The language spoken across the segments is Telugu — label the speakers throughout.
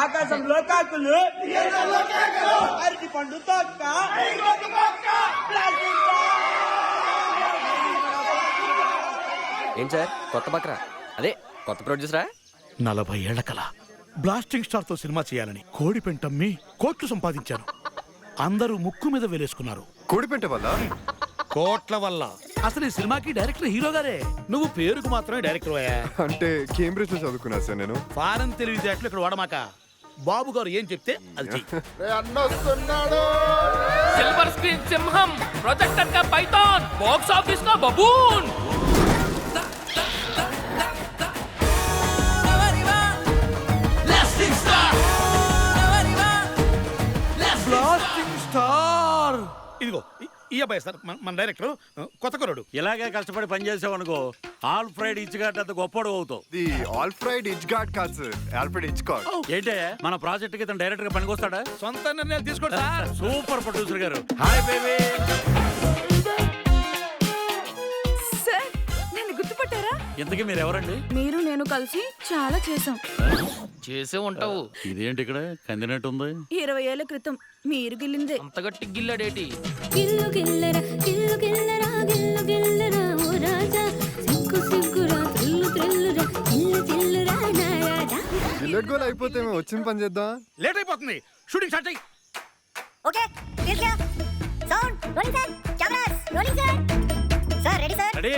Speaker 1: ఆకాశంలో కాకులు అరటి పండు తొక్క
Speaker 2: ఏం సార్ కొత్త బక్రా అదే కొత్త ప్రొడ్యూసరా?
Speaker 3: 40 ఏళ్ల కల బ్లాస్టింగ్ స్టార్ తో సినిమా చేయాలని కోడి పెంటమ్మి కోట్లు సంపాదించాను. అందరూ ముక్కు మీద వేలేసుకున్నారు.
Speaker 4: కోడిపెంట వల్ల
Speaker 3: కోట్ల వల్ల. అసలు ఈ సినిమాకి డైరెక్టర్ హీరో గారే. నువ్వు పేరుకు మాత్రమే డైరెక్టర్ అయ్యా.
Speaker 4: అంటే కేంబ్రిడ్జ్ లో చదువుకున్నా సార్ నేను.
Speaker 3: ఫారెన్ తెలివితేటలు ఇక్కడ వాడమాక. బాబు గారు ఏం చెప్తే అది చెయ్యి.
Speaker 5: సిల్వర్ స్క్రీన్ సింహం, ప్రొజెక్టర్ का పైథాన్, బాక్స్ ఆఫీస్ का బబూన్.
Speaker 3: Blasting star. ఇదిగో ఈ అబ్బాయి సార్ మన డైరెక్టర్, కొత్త కుర్రాడు.
Speaker 6: ఇలాగే కష్టపడి పనిచేసావు అనుకో ఆల్ ఫ్రైడ్ ఇచ్చిగాట్ అంత గొప్పడు అవుతావు.
Speaker 4: ది ఆల్ఫ్రైడ్ ఇచ్గార్డ్ కాదు సార్, ఆల్ఫ్రెడ్ ఇచ్గార్డ్.
Speaker 6: ఏంటే మన ప్రాజెక్ట్ కి ఇతను డైరెక్టర్ గా పనికొస్తాడా?
Speaker 3: సొంత నిర్ణయాలు తీసుకోండి సార్.
Speaker 6: సూపర్ ప్రొడ్యూసర్ గారు. Hi baby.
Speaker 7: సార్ నన్ను గుర్తుపట్టారా?
Speaker 6: ఇంతకీ మీరు ఎవరండి?
Speaker 7: మీరు నేను కలిసి చాలా చేసాం.
Speaker 5: చేసే ఉంటావు.
Speaker 6: ఇదేంటి ఇక్కడ కందినట్టు ఉంది?
Speaker 7: 20 ఏళ్ల క్రితం మీరు గిల్లిందే.
Speaker 5: అంత గట్టి గిల్లాడేటి?
Speaker 8: గిల్లు గిల్లరా గిల్లు గిల్లరా గిల్లు గిల్లరా ఓ రాజా, సిగ్గు సిగ్గురా గిల్లు గిల్లురా గిల్లు గిల్లురా నా రాజా.
Speaker 4: బుల్లెట్ గోల్ అయిపోతే మేము వచ్చిన పని చేద్దాం.
Speaker 3: లేట్ అయిపోతుంది. షూటింగ్ స్టార్ట్ అయ్యి.
Speaker 8: ఓకే తీస్ Gaya sound rolling sir, cameras rolling sir. Sir ready sir.
Speaker 6: Ready.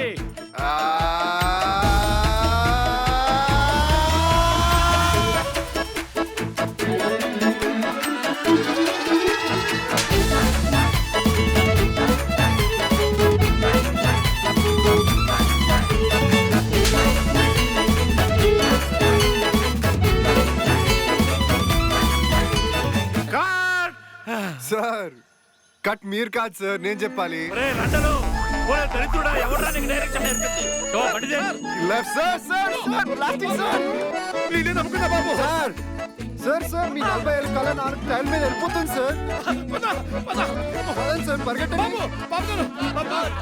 Speaker 4: Sir cut మీరు కాదు సార్, నేను చెప్పాలి.
Speaker 6: దరిద్రుడా ఎవరా నీకు డైరెక్షన్ నేర్పింది?
Speaker 4: Left sir sir sir blasting sir.
Speaker 3: నేనే నమ్ముకున్నా బాబు.
Speaker 4: సార్ సార్ సార్ మీ 40 ఏళ్ళ కళ 4 టైం మీద వెళ్ళిపోతుంది సార్. పదండి సార్ పరిగెట్టండి.
Speaker 3: బాబు గారు, బాబు గారు.